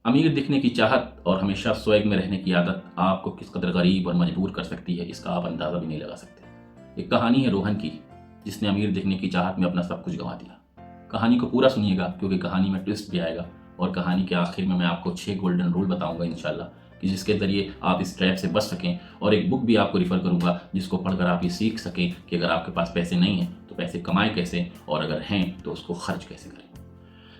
अमीर दिखने की चाहत और हमेशा स्वैग में रहने की आदत आपको किस कदर गरीब और मजबूर कर सकती है, इसका आप अंदाज़ा भी नहीं लगा सकते। एक कहानी है रोहन की, जिसने अमीर दिखने की चाहत में अपना सब कुछ गंवा दिया। कहानी को पूरा सुनिएगा, क्योंकि कहानी में ट्विस्ट भी आएगा और कहानी के आखिर में मैं आपको 6 गोल्डन रूल बताऊंगा इंशाल्लाह, कि जिसके ज़रिए आप इस ट्रैप से बच सकें। और एक बुक भी आपको रिफ़र करूंगा जिसको पढ़कर आप ये सीख सकें कि अगर आपके पास पैसे नहीं हैं तो पैसे कमाएं कैसे, और अगर हैं तो उसको खर्च कैसे करें।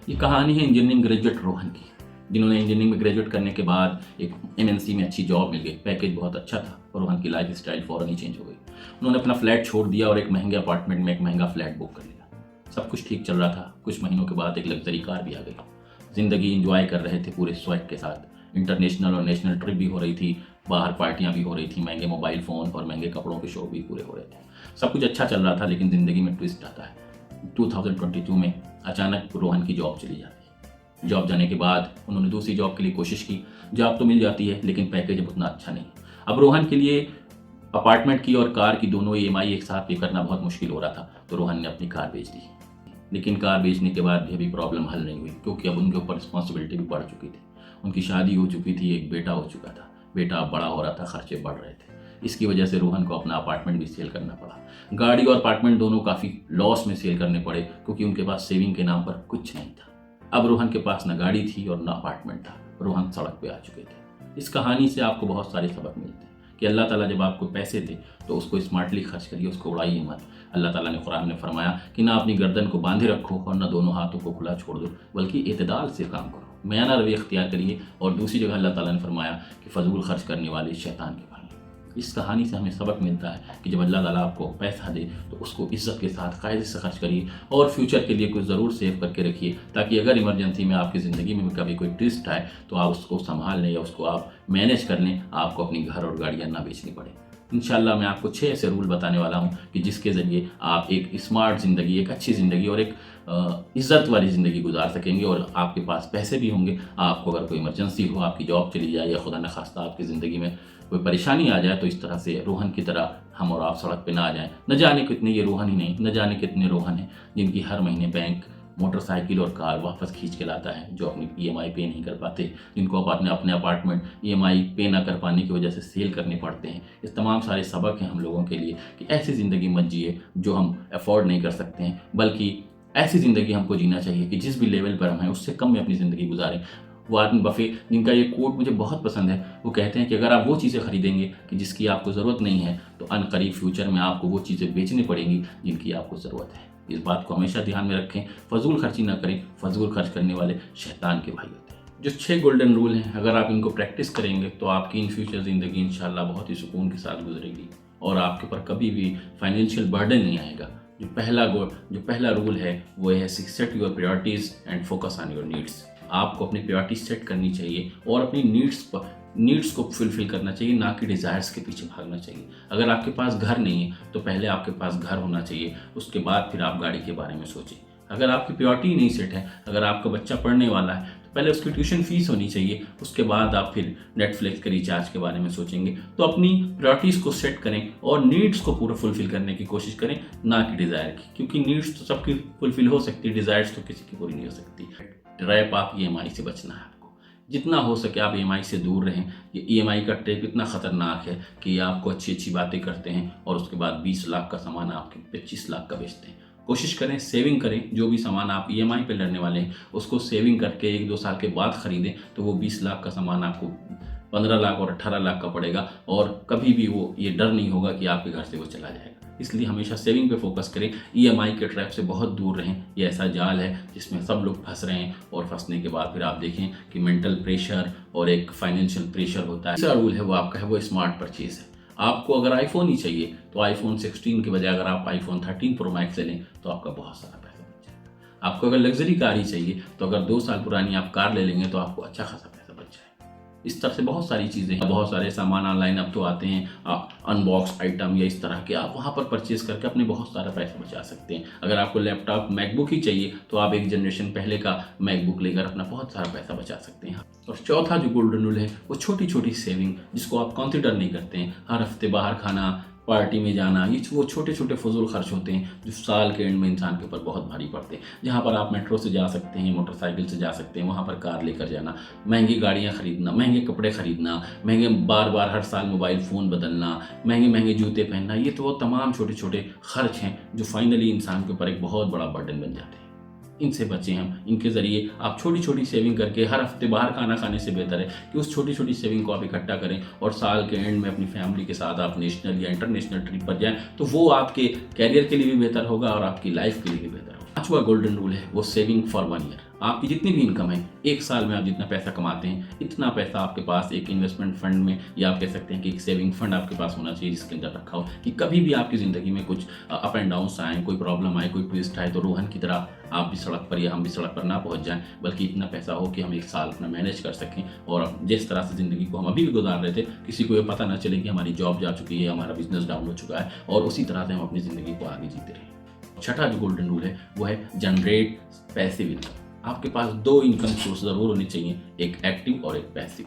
ये कहानी है इंजीनियरिंग ग्रेजुएट रोहन की, जिन्होंने इंजीनियरिंग में ग्रेजुएट करने के बाद एक एमएनसी में अच्छी जॉब मिल गई। पैकेज बहुत अच्छा था और रोहन की लाइफ स्टाइल फ़ौरन ही चेंज हो गई। उन्होंने अपना फ्लैट छोड़ दिया और एक महंगे अपार्टमेंट में एक महंगा फ्लैट बुक कर लिया। सब कुछ ठीक चल रहा था। कुछ महीनों के बाद एक लग्जरी कार भी आ गई। ज़िंदगी इंजॉय कर रहे थे पूरे स्वैग के साथ। इंटरनेशनल और नेशनल ट्रिप भी हो रही थी, बाहर पार्टियां भी हो रही थी, महंगे मोबाइल फ़ोन और महंगे कपड़ों के शो भी पूरे हो रहे थे। सब कुछ अच्छा चल रहा था, लेकिन ज़िंदगी में ट्विस्ट आता है। 2022 में अचानक रोहन की जॉब चली जाती है। जॉब जाने के बाद उन्होंने दूसरी जॉब के लिए कोशिश की। जॉब तो मिल जाती है, लेकिन पैकेज अब उतना अच्छा नहीं। अब रोहन के लिए अपार्टमेंट की और कार की दोनों ईएमआई एक साथ पे करना बहुत मुश्किल हो रहा था, तो रोहन ने अपनी कार बेच दी। लेकिन कार बेचने के बाद भी अभी प्रॉब्लम हल नहीं हुई, क्योंकि अब उनके ऊपर रिस्पॉन्सिबिलिटी भी बढ़ चुकी थी। उनकी शादी हो चुकी थी, एक बेटा हो चुका था। बेटा अब बड़ा हो रहा था, खर्चे बढ़ रहे थे। इसकी वजह से रोहन को अपना अपार्टमेंट भी सेल करना पड़ा। गाड़ी और अपार्टमेंट दोनों काफ़ी लॉस में सेल करने पड़े, क्योंकि उनके पास सेविंग के नाम पर कुछ नहीं था। अब रोहन के पास न गाड़ी थी और न अपार्टमेंट था। रोहन सड़क पे आ चुके थे। इस कहानी से आपको बहुत सारे सबक मिलते हैं कि अल्लाह ताला जब आपको पैसे दे तो उसको स्मार्टली खर्च करिए, उसको उड़ाइए मत। अल्लाह ताला ने कुरान में फरमाया कि ना अपनी गर्दन को बांधे रखो और ना दोनों हाथों को खुला छोड़ दो, बल्कि एतदाल से काम करो, मयाना रवैया अख्तियार करिए। और दूसरी जगह अल्लाह ताला ने फरमाया कि फजूल खर्च करने वाले शैतान के भाई। इस कहानी से हमें सबक मिलता है कि जब अल्लाह ताला आपको पैसा दे तो उसको इज्जत के साथ कायदे से खर्च करिए और फ्यूचर के लिए कुछ ज़रूर सेव करके रखिए, ताकि अगर इमरजेंसी में आपकी ज़िंदगी में कभी कोई ट्विस्ट आए तो आप उसको संभाल लें या उसको आप मैनेज कर लें, आपको अपनी घर और गाड़ियाँ ना बेचनी पड़े। इंशाल्लाह मैं आपको 6 ऐसे रूल बताने वाला हूँ कि जिसके ज़रिए आप एक स्मार्ट ज़िंदगी, एक अच्छी ज़िंदगी और एक इज़्ज़त वाली ज़िंदगी गुजार सकेंगे और आपके पास पैसे भी होंगे। आपको अगर कोई इमरजेंसी हो, आपकी जॉब चली जाए या खुदा न खास्ता आपकी ज़िंदगी में कोई परेशानी आ जाए, तो इस तरह से रोहन की तरह हम और आप सड़क पे ना आ जाएं। न जाने कितने ये रोहन ही नहीं, न जाने कितने रोहन हैं जिनकी हर महीने बैंक मोटरसाइकिल और कार वापस खींच के लाता है, जो अपनी ईएमआई पे नहीं कर पाते, जिनको अपने अपार्टमेंट ईएमआई पे ना कर पाने की वजह से सेल करने पड़ते हैं। इस तमाम सारे सबक हैं हम लोगों के लिए कि ऐसी ज़िंदगी मत जिए जो हम अफोर्ड नहीं कर सकते हैं, बल्कि ऐसी ज़िंदगी हमको जीना चाहिए कि जिस भी लेवल पर हम हैं उससे कम में अपनी ज़िंदगी गुजारें। वारन बफे, जिनका ये कोट मुझे बहुत पसंद है, वो कहते हैं कि अगर आप वो चीज़ें खरीदेंगे कि जिसकी आपको ज़रूरत नहीं है, तो अनकरीब फ्यूचर में आपको वो चीज़ें बेचनी पड़ेंगी जिनकी आपको ज़रूरत है। इस बात को हमेशा ध्यान में रखें। फजूल खर्ची ना करें, फजूल खर्च करने वाले शैतान के भाई होते हैं। जो 6 गोल्डन रूल हैं, अगर आप इनको प्रैक्टिस करेंगे तो आपकी इन फ्यूचर ज़िंदगी इंशाल्लाह बहुत ही सुकून के साथ गुजरेगी और आपके ऊपर कभी भी फाइनेंशियल बर्डन नहीं आएगा। जो पहला रूल है वो है set your priorities and focus on your needs. आपको अपनी प्रायोरिटी सेट करनी चाहिए और अपनी नीड्स को फुलफिल करना चाहिए, ना कि डिज़ायर्स के पीछे भागना चाहिए। अगर आपके पास घर नहीं है तो पहले आपके पास घर होना चाहिए, उसके बाद फिर आप गाड़ी के बारे में सोचें। अगर आपकी प्रायोरिटी नहीं सेट है, अगर आपका बच्चा पढ़ने वाला है तो पहले उसकी ट्यूशन फीस होनी चाहिए, उसके बाद आप फिर नेटफ्लिक्स के रिचार्ज के बारे में सोचेंगे। तो अपनी प्रायोरिटीज़ को सेट करें और नीड्स को पूरा फुलफिल करने की कोशिश करें, ना कि डिज़ायर की, क्योंकि नीड्स तो सबकी फुलफिल हो सकती है, डिज़ायर्स तो किसी की पूरी नहीं हो सकती। ट्रैप आप ईएमआई से बचना है। आपको जितना हो सके आप ईएमआई से दूर रहें। ये ईएमआई का ट्रैप इतना ख़तरनाक है कि ये आपको अच्छी अच्छी बातें करते हैं और उसके बाद 20 लाख का सामान आपके 25 लाख का बेचते हैं। कोशिश करें, सेविंग करें। जो भी सामान आप ईएमआई पे लड़ने वाले हैं उसको सेविंग करके 1-2 साल के बाद ख़रीदें, तो वो 20 लाख का सामान आपको 15 लाख और 18 लाख का पड़ेगा और कभी भी वो ये डर नहीं होगा कि आपके घर से वो चला जाएगा। इसलिए हमेशा सेविंग पे फोकस करें। ईएमआई के ट्रैप से बहुत दूर रहें। ये ऐसा जाल है जिसमें सब लोग फंस रहे हैं और फंसने के बाद फिर आप देखें कि मेंटल प्रेशर और एक फाइनेंशियल प्रेशर होता है। तीसरा रूल है वो आपका है वो स्मार्ट परचेज है। आपको अगर आईफोन ही चाहिए तो आईफोन 16 की बजाय अगर आप आईफोन 13 प्रो मैक्स ले लें तो आपका बहुत सारा पैसा बच जाएगा। आपको अगर लग्जरी कार ही चाहिए तो अगर 2 साल पुरानी आप कार ले लेंगे तो आपको अच्छा खासा पैसा बच जाएगा। इस तरह से बहुत सारी चीज़ें, बहुत सारे सामान ऑनलाइन अब तो आते हैं, अनबॉक्स आइटम या इस तरह के, आप वहाँ पर परचेज करके अपने बहुत सारा पैसा बचा सकते हैं। अगर आपको लैपटॉप मैकबुक ही चाहिए तो आप एक जनरेशन पहले का मैकबुक लेकर अपना बहुत सारा पैसा बचा सकते हैं। और चौथा जो गोल्डन रूल है वो छोटी छोटी सेविंग, जिसको आप कंसिडर नहीं करते हैं। हर हफ्ते बाहर खाना, पार्टी में जाना, ये वो छोटे छोटे फजूल खर्च होते हैं जो साल के एंड में इंसान के ऊपर बहुत भारी पड़ते हैं। जहाँ पर आप मेट्रो से जा सकते हैं, मोटरसाइकिल से जा सकते हैं, वहाँ पर कार लेकर जाना, महंगी गाड़ियाँ खरीदना, महंगे कपड़े खरीदना, महंगे बार बार हर साल मोबाइल फ़ोन बदलना, महंगे महंगे जूते पहनना, ये तो वो तमाम छोटे छोटे खर्च हैं जो फाइनली इंसान के ऊपर एक बहुत बड़ा बर्डन बन जाते हैं। इनसे बचें हम। इनके ज़रिए आप छोटी छोटी सेविंग करके हर हफ्ते बाहर खाना खाने से बेहतर है कि उस छोटी छोटी सेविंग को आप इकट्ठा करें और साल के एंड में अपनी फैमिली के साथ आप नेशनल या इंटरनेशनल ट्रिप पर जाएं, तो वो आपके कैरियर के लिए भी बेहतर होगा और आपकी लाइफ के लिए भी बेहतर होगा। पांचवा गोल्डन रूल है वो सेविंग फॉर 1 ईयर। आपकी जितनी भी इनकम है, एक साल में आप जितना पैसा कमाते हैं, इतना पैसा आपके पास एक इन्वेस्टमेंट फंड में, या आप कह सकते हैं कि एक सेविंग फंड आपके पास होना चाहिए जिसके अंदर रखा हो कि कभी भी आपकी ज़िंदगी में कुछ अप एंड डाउन्स आए, कोई प्रॉब्लम आए, कोई ट्विस्ट आए, तो रोहन की तरह आप भी सड़क पर या हम भी सड़क पर ना पहुंच जाएं, बल्कि इतना पैसा हो कि हम एक साल अपना मैनेज कर सकें और जिस तरह से ज़िंदगी को हम अभी भी गुजार रहे थे, किसी को ये पता ना चले कि हमारी जॉब जा चुकी है, हमारा बिजनेस डाउन हो चुका है, और उसी तरह से हम अपनी ज़िंदगी को आगे जीते रहें। छठा जो गोल्डन रूल है वो है जनरेट पैसिव इनकम। आपके पास 2 इनकम सोर्स ज़रूर होनी चाहिए, एक एक्टिव और एक पैसिव।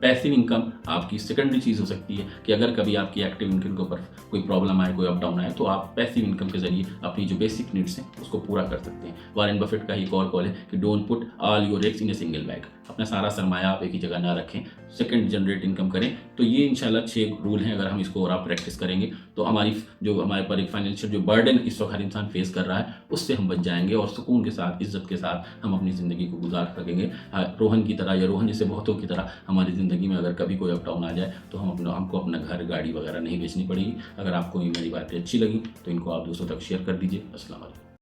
पैसिव इनकम आपकी सेकेंडरी चीज़ हो सकती है कि अगर कभी आपकी एक्टिव इनकम के ऊपर कोई प्रॉब्लम आए, कोई अप डाउन आए, तो आप पैसिव इनकम के जरिए अपनी जो बेसिक नीड्स हैं उसको पूरा कर सकते हैं। वॉरेन बफेट का एक और कॉल है कि don't put all your eggs in a single bag. अपना सारा सरमाया आप एक ही जगह ना रखें, सेकंड जनरेट इनकम करें। तो ये इंशाल्लाह 6 रूल हैं, अगर हम इसको और आप प्रैक्टिस करेंगे तो हमारे पर एक फाइनेंशियल जो बर्डन इस वक्त हर इंसान फेस कर रहा है उससे हम बच जाएंगे और सुकून के साथ, इज्जत के साथ हम अपनी ज़िंदगी को गुजार सकेंगे। रोहन की तरह या रोहन जैसे बहुतों की तरह हमारी ज़िंदगी में अगर कभी कोई अप डाउन आ जाए तो हमको अपना घर, गाड़ी वगैरह नहीं बेचनी पड़ेगी। अगर आपको ये मेरी बातें अच्छी लगी तो इनको आप दूसरों तक शेयर कर दीजिए। अस्सलाम वालेकुम।